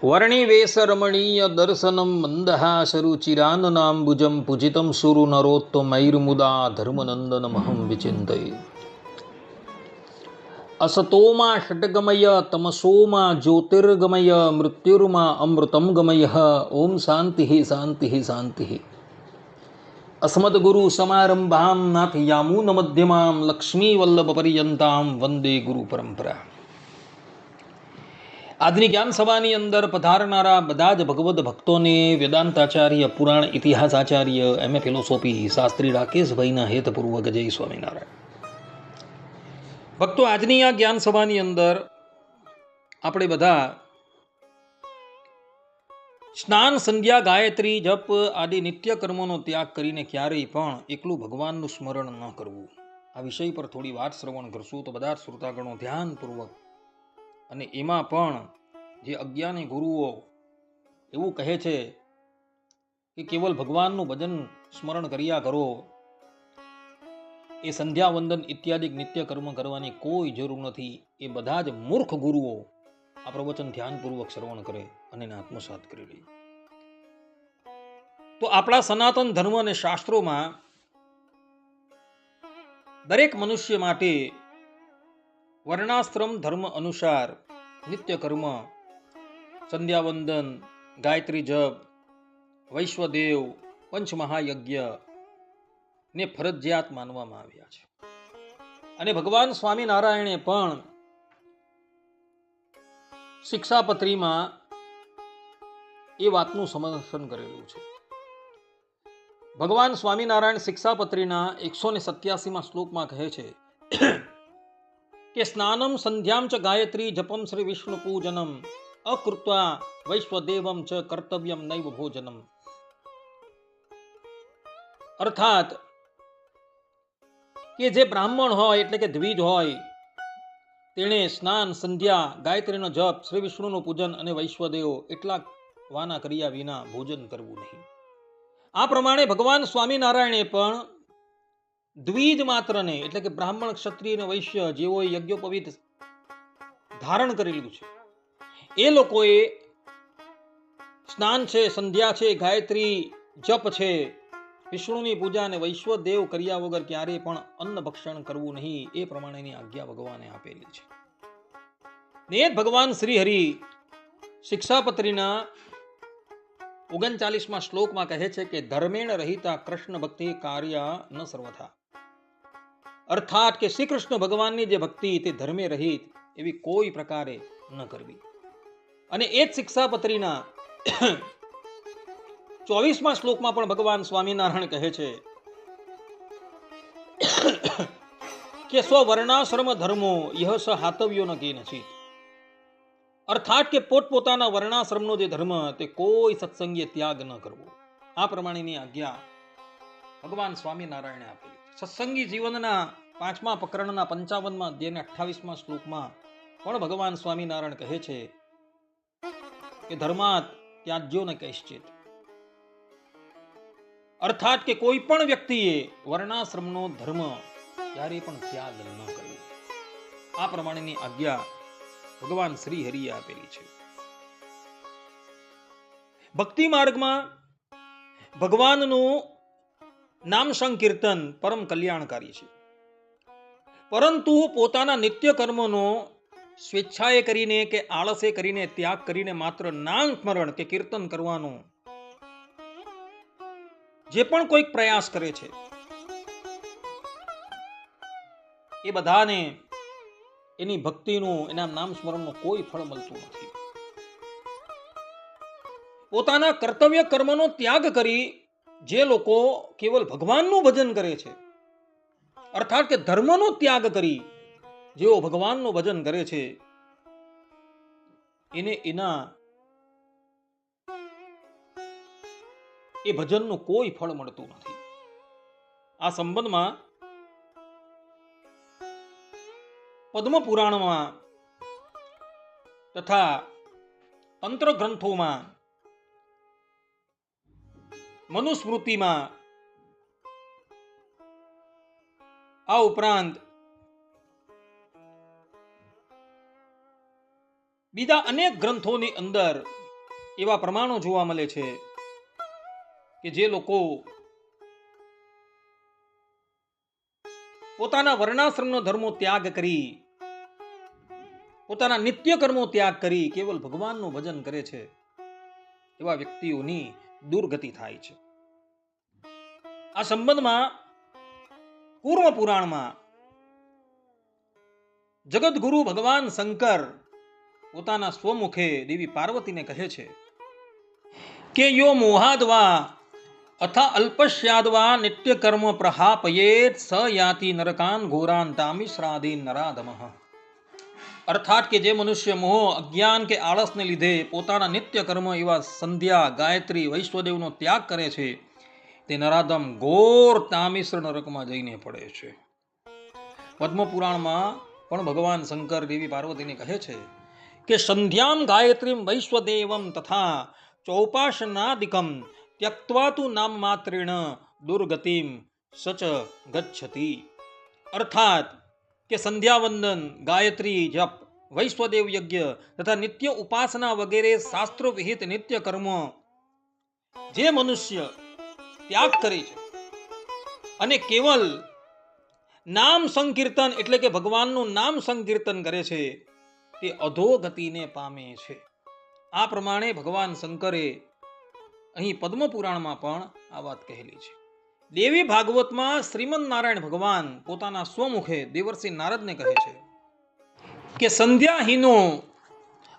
વર્ણિવેશરમણીય દર્શનમ મંદહાસરુચિરાનનાંબુજમ પૂજિતમ સુરુ નરોત્તમૈર્મુદા ધર્મનંદનમહં વિચિંતયે. અસતોમા ષટ્ગમય તમસોમા જ્યોતિર્ગમય મૃત્યુર્મા અમૃતમ ગમય. ઓમ શાંતિ શાંતિ શાંતિ. અસ્મદ્ગુરુ સમારંભામ નાથયામૂન મધ્યમામ લક્ષ્મીવલ્લભ પર્યંતામ વંદે ગુરુ પરંપરા. આજની જ્ઞાન સભાની અંદર પધારનારા બધા જ ભગવદ્ ભક્તોને વેદાંતાચાર્ય, પુરાણ ઇતિહાસ આચાર્ય, એમ એ ફિલોસોફી શાસ્ત્રી રાકેશભાઈના હેતપૂર્વક જય સ્વામિનારાયણ. ભક્તો, આજની આ જ્ઞાન સભાની અંદર આપણે બધા સ્નાન, સંધ્યા, ગાયત્રી, જપ આદિ નિત્ય કર્મોનો ત્યાગ કરીને ક્યારેય પણ એકલું ભગવાનનું સ્મરણ ન કરવું, આ વિષય પર થોડી વાત શ્રવણ કરશું. તો બધા શ્રોતાગણો ધ્યાનપૂર્વક, અને એમાં પણ જે અજ્ઞાની ગુરુઓ એવું કહે છે કે કેવલ ભગવાનનું ભજન સ્મરણ કર્યા કરો, એ સંધ્યા વંદન ઇત્યાદિ નિત્ય કર્મ કરવાની કોઈ જરૂર નથી, એ બધા જ મૂર્ખ ગુરુઓ આ પ્રવચન ધ્યાનપૂર્વક શ્રવણ કરે અને એને આત્મસાત કરી લે. તો આપણા સનાતન ધર્મ અને શાસ્ત્રોમાં દરેક મનુષ્ય માટે વર્ણાશ્રમ ધર્મ અનુસાર નિત્ય કર્મ, સંધ્યાવંદન, ગાયત્રી જપ, વૈશ્વદેવ, પંચમહાયજ્ઞ ને ફરજિયાત માનવામાં આવ્યા છે. અને ભગવાન સ્વામિનારાયણે પણ શિક્ષાપત્રીમાં એ વાતનું સમર્થન કરેલું છે. ભગવાન સ્વામિનારાયણ શિક્ષાપત્રીના 187માં શ્લોકમાં કહે છે કે સ્નાનમ સંધ્યામ ચ ગાયત્રી જપમ શ્રી વિષ્ણુ પૂજનમ અકૃત્વા વૈશ્વદેવમ ચ કર્તવ્યમ નૈવ ભોજનમ. અર્થાત કે જે બ્રાહ્મણ હોય એટલે કે દ્વિજ હોય, તેણે સ્નાન, સંધ્યા, ગાયત્રીનો જપ, શ્રી વિષ્ણુનું પૂજન અને વૈશ્વદેવ એટલા વાના કર્યા વિના ભોજન કરવું નહીં. આ પ્રમાણે ભગવાન સ્વામિનારાયણે પણ દ્વિજ માત્રને એટલે કે બ્રાહ્મણ, ક્ષત્રિય અને વૈશ્ય જેઓએ યજ્ઞોપવિત ધારણ કરેલું છે, એ લોકોએ સ્નાન છે, સંધ્યા છે, ગાયત્રી જપ છે, વિષ્ણુની પૂજા અને વૈશ્વદેવ કર્યા વગર ક્યારેય પણ અન્ન ભક્ષણ કરવું નહીં, એ પ્રમાણેની આજ્ઞા ભગવાને આપેલી છે. ને ભગવાન શ્રી હરિ શિક્ષાપત્રીના 39માં શ્લોકમાં કહે છે કે ધર્મેણ રહિતા કૃષ્ણ ભક્તિ કાર્ય ન સર્વથા. અર્થાત કે શ્રી કૃષ્ણ ભગવાનની જે ભક્તિ તે ધર્મે રહિત એવી કોઈ પ્રકારે ન કરવી. અને એ જ શિક્ષાપત્રીના 24માં શ્લોકમાં પણ ભગવાન સ્વામિનારાયણ કહે છે કે સ્વવર્ણાશ્રમ ધર્મો યહ સ હાતવ્યો ન કેનચિત. અર્થાત કે પોતપોતાના વર્ણાશ્રમનો જે ધર્મ તે કોઈ સત્સંગીય ત્યાગ ન કરવો. આ પ્રમાણેની આજ્ઞા ભગવાન સ્વામિનારાયણે આપેલી છે. સત્સંગી જીવનના 5મા પ્રકરણના 55માં અધ્યાયના 28માં શ્લોકમાં પણ ભગવાન સ્વામિનારાયણ કહે છે કે ધર્માત ત્યાજ્યો ન કૈશ્ચિત. અર્થાત કે કોઈ પણ વ્યક્તિએ વર્ણાશ્રમનો ધર્મ ક્યારેય પણ ત્યાગ ન કરવો. આ પ્રમાણેની આજ્ઞા ભગવાન શ્રી હરિએ આપેલી છે. ભક્તિ માર્ગમાં ભગવાનનું નામ સંકીર્તન પરમ કલ્યાણકારી છે, પરંતુ પોતાના નિત્ય કર્મનો સ્વેચ્છાએ કરીને કે આળસે કરીને ત્યાગ કરીને માત્ર નામ સ્મરણ કે કીર્તન કરવાનો જે પણ કોઈક પ્રયાસ કરે છે, એ બધાને એની ભક્તિનું, એના નામ સ્મરણનું કોઈ ફળ મળતું નથી. પોતાના કર્તવ્ય કર્મનો ત્યાગ કરી જે લોકો કેવલ ભગવાનનું ભજન કરે છે, અર્થાત કે ધર્મનો ત્યાગ કરી જેઓ ભગવાનનું ભજન કરે છે, એને એના એ ભજનનું કોઈ ફળ મળતું નથી. આ સંબંધમાં પદ્મ પુરાણમાં તથા તંત્ર ગ્રંથોમાં, મનુસ્મૃતિમાં, આ ઉપરાંત બીજા અનેક ગ્રંથોની અંદર એવા પ્રમાણો જોવા મળે છે કે જે લોકો પોતાના વર્ણાશ્રમનો ધર્મો ત્યાગ કરી, પોતાના નિત્ય કર્મો ત્યાગ કરી કેવલ ભગવાનનું ભજન કરે છે, એવા વ્યક્તિઓની દુર્ગતિ થાય છે. આ સંબંધમાં કૂર્મ પુરાણમાં જગતગુરુ ભગવાન શંકર પોતાના સ્વમુખે દેવી પાર્વતીને કહે છે કે યો મોહાદવા અથા અલ્પસ્યાદવા નિત્ય કર્મ પ્રહાપયેત સ યાતિ નરકાન ઘોરાન તામિશ્રાદીન નરાધમઃ. અર્થાત કે જે મનુષ્ય મોહ, અજ્ઞાન કે આળસને લીધે પોતાના નિત્ય કર્મ એવા સંધ્યા, ગાયત્રી, વૈશ્વદેવનો ત્યાગ કરે છે, તે નરાધમ ઘોર તામિશ્ર નરકમાં જઈને પડે છે. પદ્મપુરાણમાં પણ ભગવાન શંકર દેવી પાર્વતીને કહે છે કે સંધ્યામ ગાયત્રીમ વૈશ્વદેવમ તથા ચૌપાસનાદિકમ ત્યક્ત્વા તુ નામ માત્રેણ દુર્ગતિમ સચ ગચ્છતિ. અર્થાત કે સંધ્યાવંદન, ગાયત્રી જપ, વૈશ્વદેવ યજ્ઞ તથા નિત્ય ઉપાસના વગેરે શાસ્ત્ર વિહિત નિત્ય કર્મ જે મનુષ્ય ત્યાગ કરે છે અને કેવલ નામ સંકીર્તન એટલે કે ભગવાનનું નામ સંકીર્તન કરે છે, તે અધોગતિને પામે છે. આ પ્રમાણે ભગવાન શંકરે અહીં પદ્મપુરાણમાં પણ આ વાત કહેલી છે. દેવી ભાગવતમાં શ્રીમદ નારાયણ ભગવાન પોતાના સ્વમુખે દેવર્ષિ નારદને કહે છે કે સંધ્યાહીનો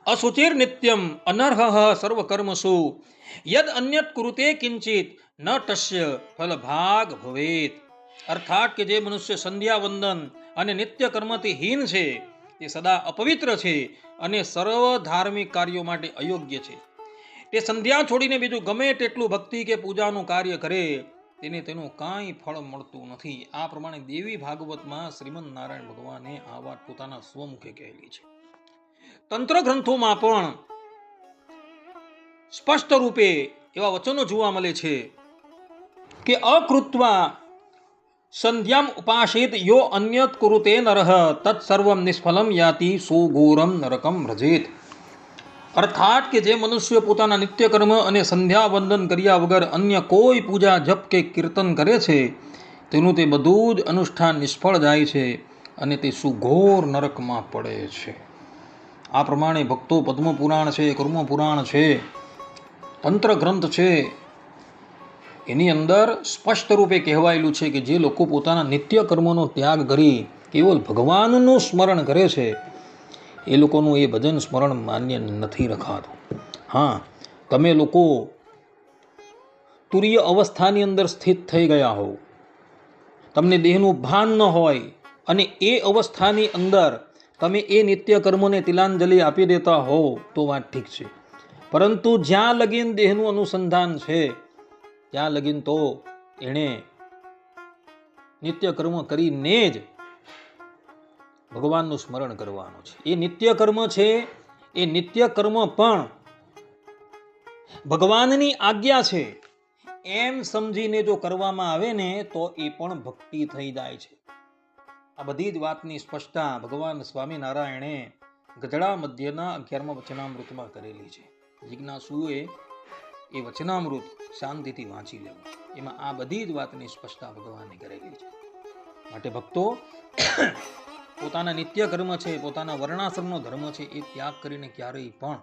અશુચિર નિત્યમ અનર્હ સર્વકર્મસુ યદ અન્યત કુરુતે કિંચિત ન તસ્ય ફલભાગ ભવેત. અર્થાત કે જે મનુષ્ય સંધ્યા વંદન અને નિત્ય કર્મથી હીન છે, તે સદા અપવિત્ર છે અને સર્વ ધાર્મિક કાર્યો માટે અયોગ્ય છે. તે સંધ્યા છોડીને બીજું ગમે તેટલું ભક્તિ કે પૂજાનું કાર્ય કરે, તેને તેનું કાંઈ ફળ મળતું નથી. આ પ્રમાણે દેવી ભાગવતમાં શ્રીમદ નારાયણ ભગવાને આ વાત પોતાના સ્વમુખે કહેલી છે. તંત્ર ગ્રંથોમાં પણ સ્પષ્ટ રૂપે એવા વચનો જોવા મળે છે કે અકૃત્વા સંધ્યામ ઉપાસિત યો અન્યત કુરુતે નરઃ તત્સર્વમ નિષ્ફલમ યાતિ સુઘોરમ નરકમ વ્રજેત. અર્થાત કે જે મનુષ્ય પોતાના નિત્ય કર્મ અને સંધ્યા વંદન કર્યા વગર અન્ય કોઈ પૂજા, જપ કે કીર્તન કરે છે, તેનું તે બધું જ અનુષ્ઠાન નિષ્ફળ જાય છે અને તે સુઘોર નરકમાં પડે છે. આ પ્રમાણે ભક્તો પદ્મપુરાણ છે, કર્મ પુરાણ છે, તંત્ર ગ્રંથ છે, એની અંદર સ્પષ્ટ રૂપે કહેવાયેલું છે કે જે લોકો પોતાના નિત્ય કર્મનો ત્યાગ કરી કેવલ ભગવાનનું સ્મરણ કરે છે, એ લોકોનું એ ભજન સ્મરણ માન્ય નથી રખાતું. હા, તમે લોકો તુરીય અવસ્થાની અંદર સ્થિત થઈ ગયા હો, તમને દેહનું ભાન ન હોય અને એ અવસ્થાની અંદર તમે એ નિત્ય કર્મોને તિલાંજલિ આપી દેતા હો તો વાત ઠીક છે, પરંતુ જ્યાં લગીન દેહનું અનુસંધાન છે ત્યાં લગીન તો એણે નિત્ય કર્મ કરીને જ ભગવાનનું સ્મરણ કરવાનું છે. એ નિત્ય કર્મ છે, એ નિત્ય કર્મ પણ ભગવાનની આજ્ઞા છે એમ સમજીને જો કરવામાં આવે ને તો એ પણ ભક્તિ થઈ જાય છે. આ બધી જ વાતની સ્પષ્ટતા ભગવાન સ્વામિનારાયણે ગધડા મધ્યના 11મા વચનામૃતમાં કરેલી છે. જિજ્ઞાસુએ એ વચનામૃત શાંતિથી વાંચી લેવું. એમાં આ બધી જ વાતની સ્પષ્ટતા ભગવાને કરેલી છે. માટે ભક્તો પોતાના નિત્ય કર્મ છે, પોતાના વર્ણાશ્રમનો ધર્મ છે, એ ત્યાગ કરીને ક્યારેય પણ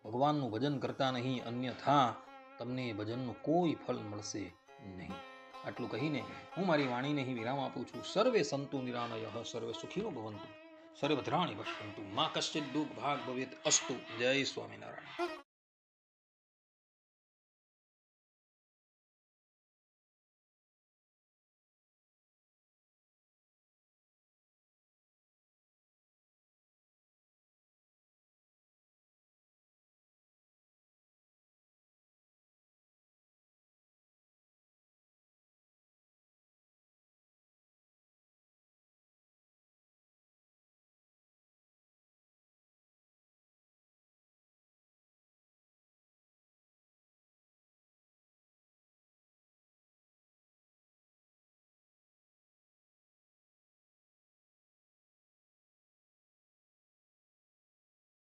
ભગવાનનું ભજન કરતા નહીં, અન્યથા તમને એ ભજનનું કોઈ ફળ મળશે નહીં. આટલું કહીને હું મારી વાણીને અહીં વિરામ આપું છું. સર્વે સંતુ નિરામયઃ, સર્વે સુખીનો ભવંતુ, સર્વે ભદ્રાણિ પશ્યન્તુ, મા કશ્ચિદ દુઃખ ભાગ ભવેત અસ્તુ. જય સ્વામિનારાયણ.